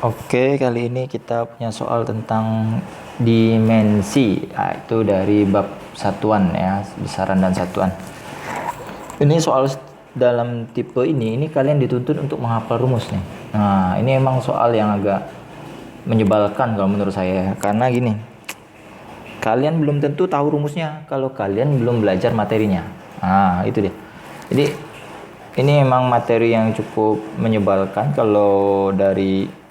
Oke, kali ini kita punya soal tentang dimensi, itu dari bab satuan ya, besaran dan satuan. Ini soal dalam tipe ini kalian dituntut untuk menghafal rumus nih. Nah, ini emang soal yang agak menyebalkan kalau menurut saya, karena gini, kalian belum tentu tahu rumusnya kalau kalian belum belajar materinya. Nah, itu dia. Jadi ini emang materi yang cukup menyebalkan kalau dari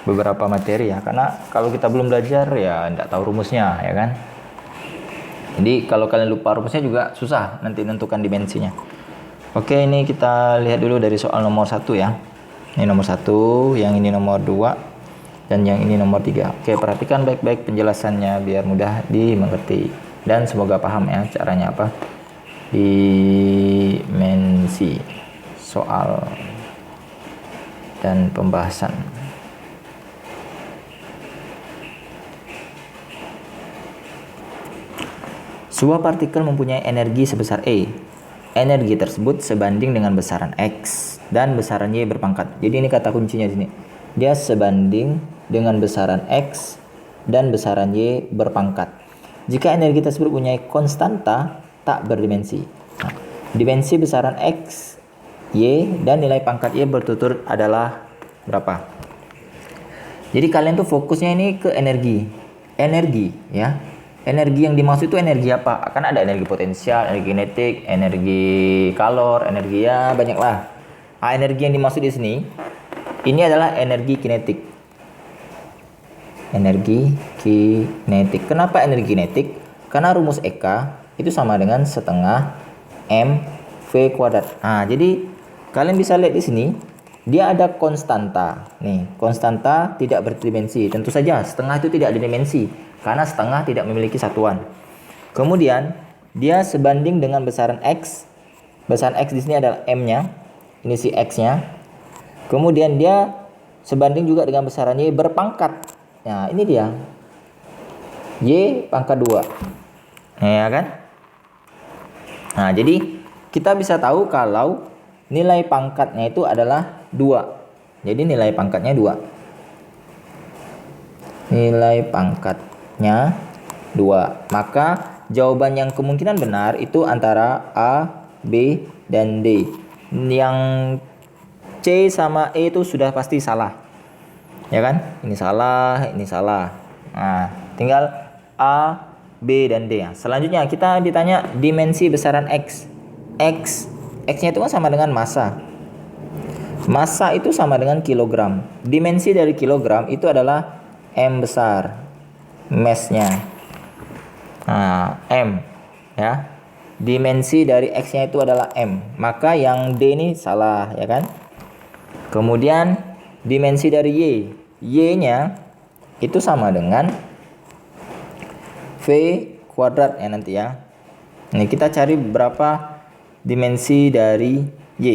beberapa materi ya, karena kalau kita belum belajar ya tidak tahu rumusnya ya kan. Jadi kalau kalian lupa rumusnya juga susah nanti menentukan dimensinya. Oke, ini kita lihat dulu dari soal nomor 1 ya. Ini nomor 1, yang ini nomor 2, dan yang ini nomor 3. Oke, perhatikan baik-baik penjelasannya biar mudah dimengerti dan semoga paham ya caranya apa. Dimensi, soal dan pembahasan. Sebuah partikel mempunyai energi sebesar E. Energi tersebut sebanding dengan besaran X dan besaran Y berpangkat. Jadi ini kata kuncinya di sini. Dia sebanding dengan besaran X dan besaran Y berpangkat. Jika energi tersebut mempunyai konstanta tak berdimensi. Nah, dimensi besaran X, Y, dan nilai pangkat Y berturut-turut adalah berapa? Jadi kalian tuh fokusnya ini ke energi. Energi ya. Energi yang dimaksud itu energi apa? Akan ada energi potensial, energi kinetik, energi kalor, energi ya banyak lah. Nah, energi yang dimaksud di sini ini adalah energi kinetik. Energi kinetik. Kenapa energi kinetik? Karena rumus EK itu sama dengan setengah mv kuadrat. Nah, jadi kalian bisa lihat di sini dia ada konstanta. Nih, konstanta tidak berdimensi. Tentu saja setengah itu tidak ada dimensi karena setengah tidak memiliki satuan. Kemudian dia sebanding dengan besaran X. Besaran X di sini adalah M-nya. Ini si X-nya. Kemudian dia sebanding juga dengan besaran Y berpangkat. Nah, ini dia. Y pangkat 2. Ya kan? Nah, jadi kita bisa tahu kalau nilai pangkatnya itu adalah 2. Jadi nilai pangkatnya 2. Nilai pangkatnya 2. Maka jawaban yang kemungkinan benar itu antara A, B, dan D. Yang C sama E itu sudah pasti salah. Ya kan? Ini salah, ini salah. Nah, tinggal A, B, dan D. Selanjutnya kita ditanya dimensi besaran X. X-nya itu kan sama dengan massa. Massa itu sama dengan kilogram. Dimensi dari kilogram itu adalah M besar. Mass-nya. Nah, M ya. Dimensi dari X-nya itu adalah M. Maka yang D ini salah, ya kan? Kemudian dimensi dari Y. Y-nya itu sama dengan V kuadrat ya nanti ya. Ini kita cari berapa dimensi dari Y.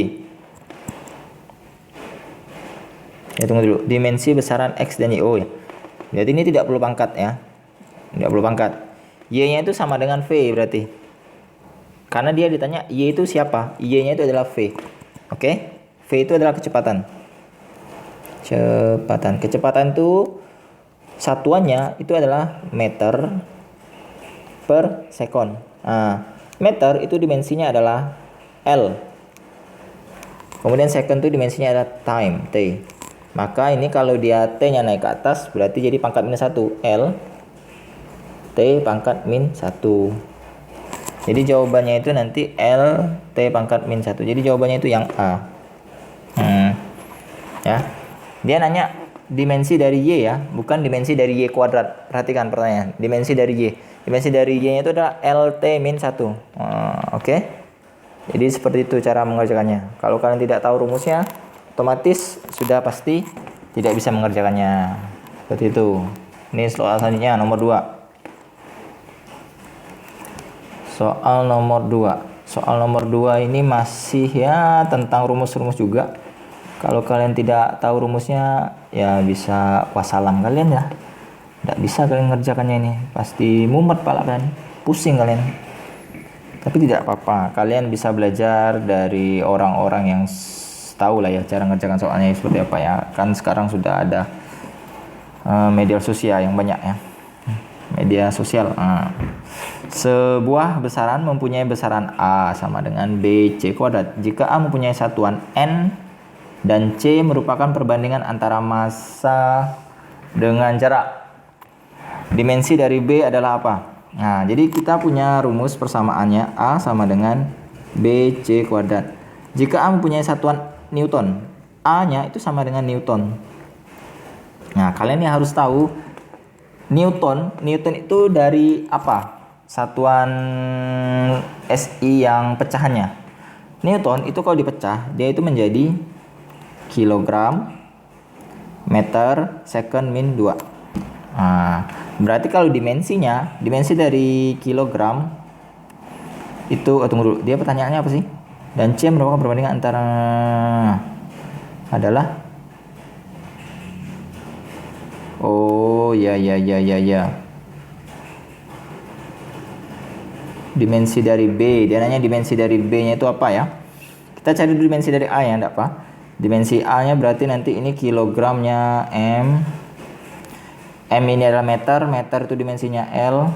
Ya, tunggu dulu. Dimensi besaran X dan Y. Oh ya. Jadi ini tidak perlu pangkat ya. Tidak perlu pangkat. Y-nya itu sama dengan V berarti. Karena dia ditanya Y itu siapa? Y-nya itu adalah V. Oke? V itu adalah kecepatan. Kecepatan itu satuannya itu adalah meter per sekon. Nah, meter itu dimensinya adalah L. Kemudian second itu dimensinya adalah time, T. Maka ini kalau dia T-nya naik ke atas berarti jadi pangkat minus 1. L T pangkat min 1. Jadi jawabannya itu nanti L T pangkat min 1. Jadi jawabannya itu yang A. Ya. Dia nanya dimensi dari Y ya, bukan dimensi dari Y kuadrat. Perhatikan pertanyaan. Dimensi dari Y. Dimensi dari Y-nya itu adalah LT min 1. Oke. Jadi seperti itu cara mengerjakannya. Kalau kalian tidak tahu rumusnya, otomatis sudah pasti tidak bisa mengerjakannya. Seperti itu. Ini soal selanjutnya nomor 2. Soal nomor 2. Soal nomor 2 ini masih ya tentang rumus-rumus juga. Kalau kalian tidak tahu rumusnya ya bisa wassalam kalian ya. Tidak bisa kalian mengerjakannya ini. Pasti mumet pala kan. Pusing kalian. Tapi tidak apa-apa. Kalian bisa belajar dari orang-orang yang tahu lah ya cara ngerjakan soalnya seperti apa ya. Kan sekarang sudah ada media sosial yang banyak ya. Media sosial. Sebuah besaran mempunyai besaran A sama dengan BC kuadrat. Jika A mempunyai satuan N dan C merupakan perbandingan antara massa dengan jarak. Dimensi dari B adalah apa? Nah, jadi kita punya rumus persamaannya A sama dengan BC kuadrat. Jika A mempunyai satuan Newton, A-nya itu sama dengan Newton. Nah, kalian yang harus tahu Newton itu dari apa? Satuan SI yang pecahannya. Newton itu kalau dipecah, dia itu menjadi kilogram meter second min 2. Nah, berarti kalau dimensi dari kilogram itu, tunggu dulu, dia pertanyaannya apa sih? Dan C merupakan perbandingan antara adalah, oh ya. Dimensi dari B, dia nanya dimensi dari B-nya itu apa ya? Kita cari dulu dimensi dari A ya, enggak apa? Dimensi A-nya berarti nanti ini kilogramnya M. M ini adalah meter, meter itu dimensinya L.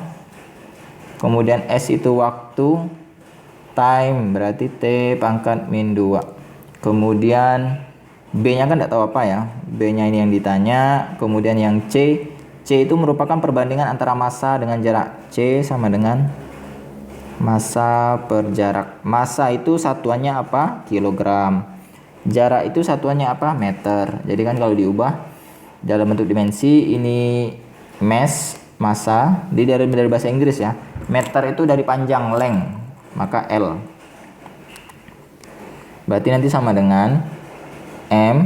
Kemudian S itu waktu, time berarti T pangkat min 2. Kemudian B-nya kan enggak tahu apa ya. B-nya ini yang ditanya. Kemudian yang C itu merupakan perbandingan antara massa dengan jarak. C sama dengan massa per jarak. Massa itu satuannya apa? Kilogram. Jarak itu satuannya apa? Meter. Jadi kan kalau diubah dalam bentuk dimensi, ini mass, massa, dari bahasa Inggris ya. Meter itu dari panjang, length, maka L. Berarti nanti sama dengan M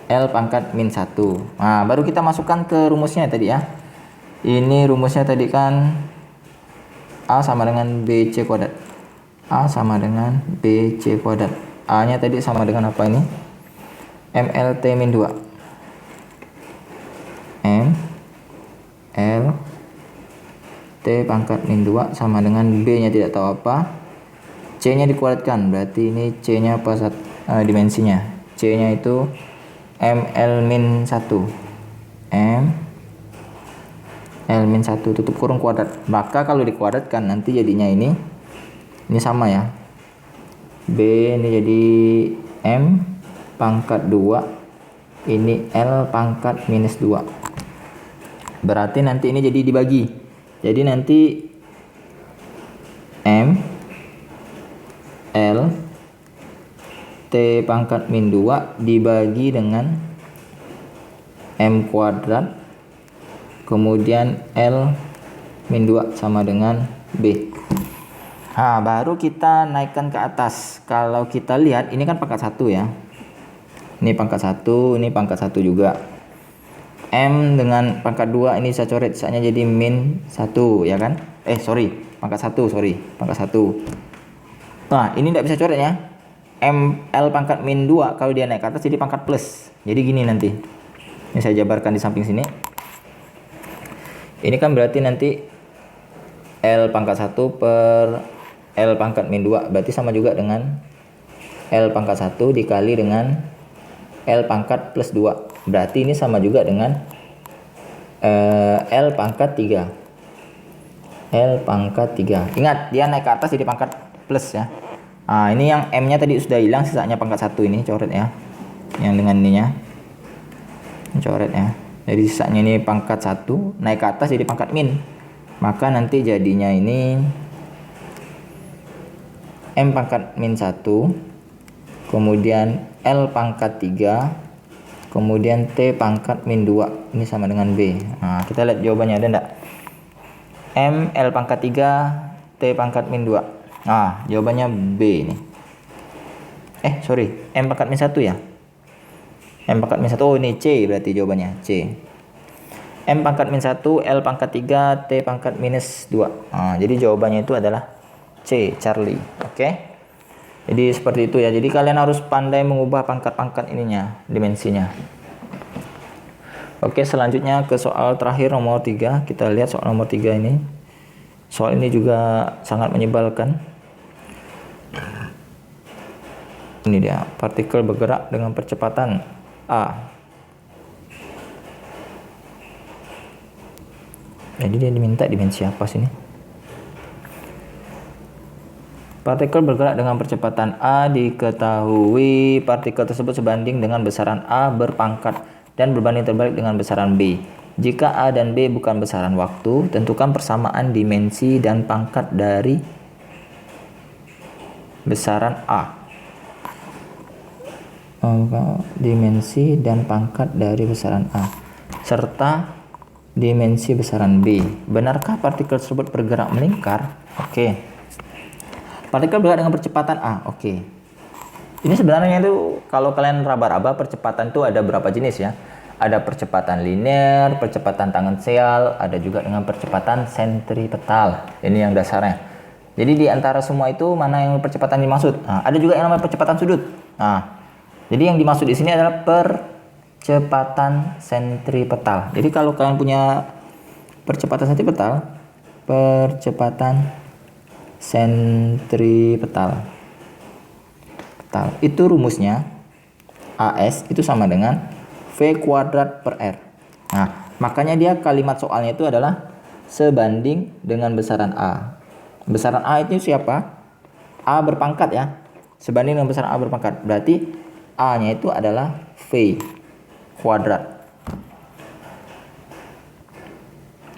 L pangkat min 1. Nah, baru kita masukkan ke rumusnya tadi ya. Ini rumusnya tadi kan A sama dengan BC kuadrat. A sama dengan BC kuadrat. A nya tadi sama dengan apa ini? MLT min 2. M L T pangkat min 2 sama dengan B nya tidak tahu apa. C nya dikuadratkan. Berarti ini C nya apa dimensinya? C nya itu ML min 1. M L min 1 tutup kurung kuadrat. Maka kalau dikuadratkan nanti jadinya ini sama ya. B ini jadi M pangkat 2. Ini L pangkat minus 2. Berarti nanti ini jadi dibagi. Jadi nanti M L T pangkat min 2 dibagi dengan M kuadrat. Kemudian L min 2 sama dengan B. Nah, baru kita naikkan ke atas. Kalau kita lihat ini kan pangkat 1 ya. Ini pangkat 1, ini pangkat 1 juga. M dengan pangkat 2 ini saya coret sisanya jadi min 1 ya kan? Pangkat 1, pangkat 1. Nah, ini tidak bisa coret ya. M L pangkat min 2 kalau dia naik ke atas jadi pangkat plus. Jadi gini nanti. Ini saya jabarkan di samping sini. Ini kan berarti nanti L pangkat 1 per L pangkat min 2. Berarti sama juga dengan L pangkat 1 dikali dengan L pangkat plus 2. Berarti ini sama juga dengan L pangkat 3. L pangkat 3. Ingat, dia naik ke atas jadi pangkat plus ya. Nah, ini yang M nya tadi sudah hilang, sisanya pangkat 1 ini coret ya. Yang dengan ininya coret ya. Jadi sisanya ini pangkat 1 naik ke atas jadi pangkat min. Maka nanti jadinya ini M pangkat min 1, kemudian L pangkat 3, kemudian T pangkat min 2. Ini sama dengan B. Nah, kita lihat jawabannya ada enggak? M L pangkat 3 T pangkat min 2. Nah, jawabannya B ini. M pangkat min 1 ya. M pangkat min 1. Oh, ini C berarti jawabannya, C. M pangkat min 1, L pangkat 3, T pangkat minus 2. Nah, jadi jawabannya itu adalah C, Charlie. Oke. Jadi seperti itu ya. Jadi kalian harus pandai mengubah pangkat-pangkat ininya, dimensinya. Oke, selanjutnya ke soal terakhir nomor 3. Kita lihat soal nomor 3 ini. Soal ini juga sangat menyebalkan. Ini dia, partikel bergerak dengan percepatan A. Jadi dia diminta dimensi apa sini? Partikel bergerak dengan percepatan A, diketahui partikel tersebut sebanding dengan besaran A berpangkat dan berbanding terbalik dengan besaran B. Jika A dan B bukan besaran waktu, tentukan persamaan dimensi dan pangkat dari besaran A. Dimensi dan pangkat dari besaran A serta dimensi besaran B. Benarkah partikel tersebut bergerak melingkar? Oke. Partikel bergerak dengan percepatan A. Oke. Ini sebenarnya itu kalau kalian raba-raba percepatan itu ada berapa jenis ya? Ada percepatan linear, percepatan tangensial, ada juga dengan percepatan sentripetal. Ini yang dasarnya. Jadi di antara semua itu mana yang percepatan dimaksud? Nah, ada juga yang namanya percepatan sudut. Nah, jadi yang dimaksud di sini adalah percepatan sentripetal. Jadi kalau kalian punya percepatan sentripetal, itu rumusnya AS itu sama dengan V kuadrat per R. Nah, makanya dia kalimat soalnya itu adalah sebanding dengan besaran A. Besaran A itu siapa? A berpangkat ya. Sebanding dengan besaran A berpangkat. Berarti A-nya itu adalah V kuadrat.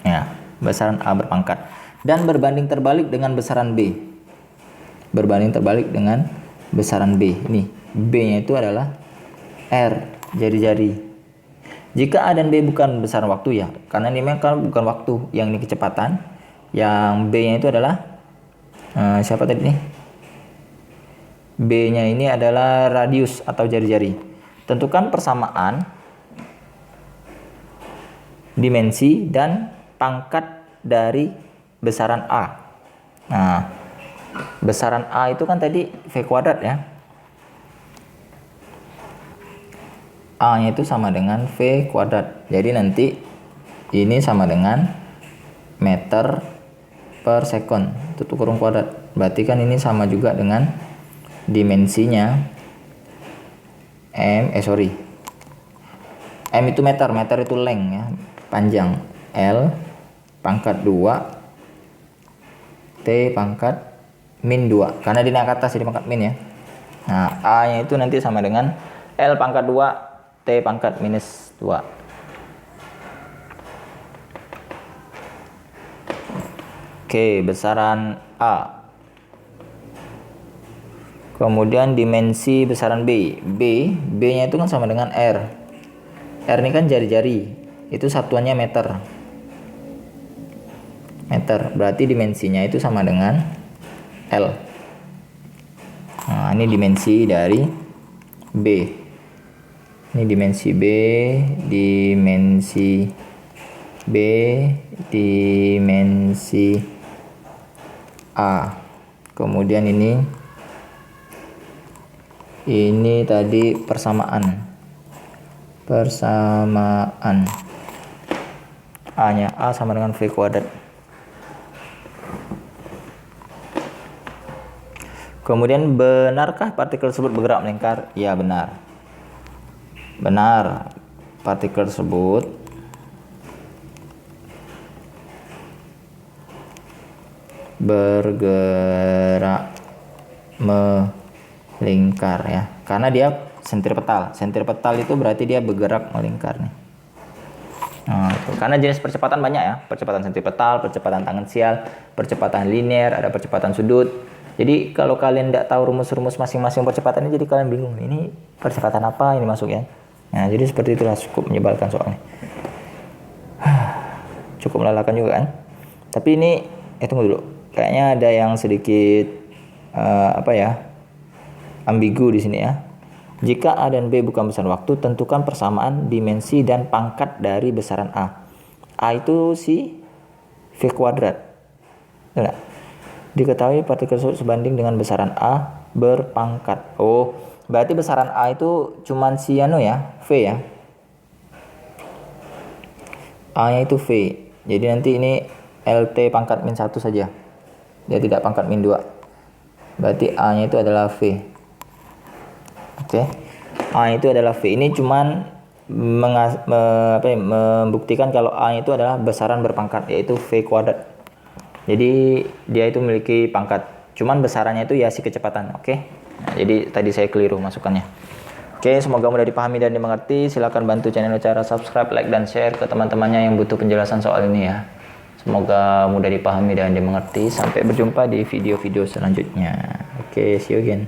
Ya, besaran A berpangkat. Dan berbanding terbalik dengan besaran B. Berbanding terbalik dengan besaran B. Ini, B-nya itu adalah R, jari-jari. Jika A dan B bukan besaran waktu ya, karena ini memang bukan waktu, yang ini kecepatan. Yang B-nya itu adalah, siapa tadi nih? B-nya ini adalah radius atau jari-jari. Tentukan persamaan dimensi dan pangkat dari besaran A. Nah, besaran A itu kan tadi V kuadrat ya. A-nya itu sama dengan V kuadrat. Jadi nanti ini sama dengan meter per sekon, tutup kurung kuadrat. Berarti kan ini sama juga dengan dimensinya M itu meter itu length ya, panjang. L pangkat 2 T pangkat min 2, karena di naik atas jadi pangkat min ya. Nah, A nya itu nanti sama dengan L pangkat 2 T pangkat minus 2. Oke, besaran A. Kemudian dimensi besaran B. B-nya itu kan sama dengan R. R ini kan jari-jari. Itu satuannya meter. Berarti dimensinya itu sama dengan L. Nah, ini dimensi dari B. Ini dimensi B, dimensi A. Kemudian ini tadi persamaan A-nya, A sama dengan V kuadrat. Kemudian benarkah partikel tersebut bergerak melingkar? Ya, benar. Partikel tersebut bergerak melingkar ya, karena dia sentripetal itu berarti dia bergerak melingkar nih. Nah, itu. Karena jenis percepatan banyak ya, percepatan sentripetal, percepatan tangensial, percepatan linear, ada percepatan sudut. Jadi kalau kalian tidak tahu rumus-rumus masing-masing percepatan ini, jadi kalian bingung ini percepatan apa ini masuk ya. Nah, jadi seperti itulah, cukup menyebalkan soalnya. Cukup melelahkan juga kan. Tapi ini tunggu dulu, kayaknya ada yang sedikit ambigu di sini ya. Jika A dan B bukan besaran waktu, tentukan persamaan dimensi dan pangkat dari besaran A. A itu si V kuadrat. Nah, diketahui partikel tersebut sebanding dengan besaran A berpangkat. Oh, berarti besaran A itu cuman si V ya. A-nya itu V. Jadi nanti ini LT pangkat min 1 saja. Dia tidak pangkat min 2. Berarti A-nya itu adalah V. Oke. A itu adalah V. Ini cuman membuktikan kalau A itu adalah besaran berpangkat, yaitu V kuadrat. Jadi dia itu memiliki pangkat, cuman besarannya itu ya si kecepatan. Oke. Nah, jadi tadi saya keliru masukannya. Oke, semoga mudah dipahami dan dimengerti. Silakan bantu channel cara subscribe, like, dan share ke teman-temannya yang butuh penjelasan soal ini ya. Semoga mudah dipahami dan dimengerti. Sampai berjumpa di video-video selanjutnya. Oke, see you again.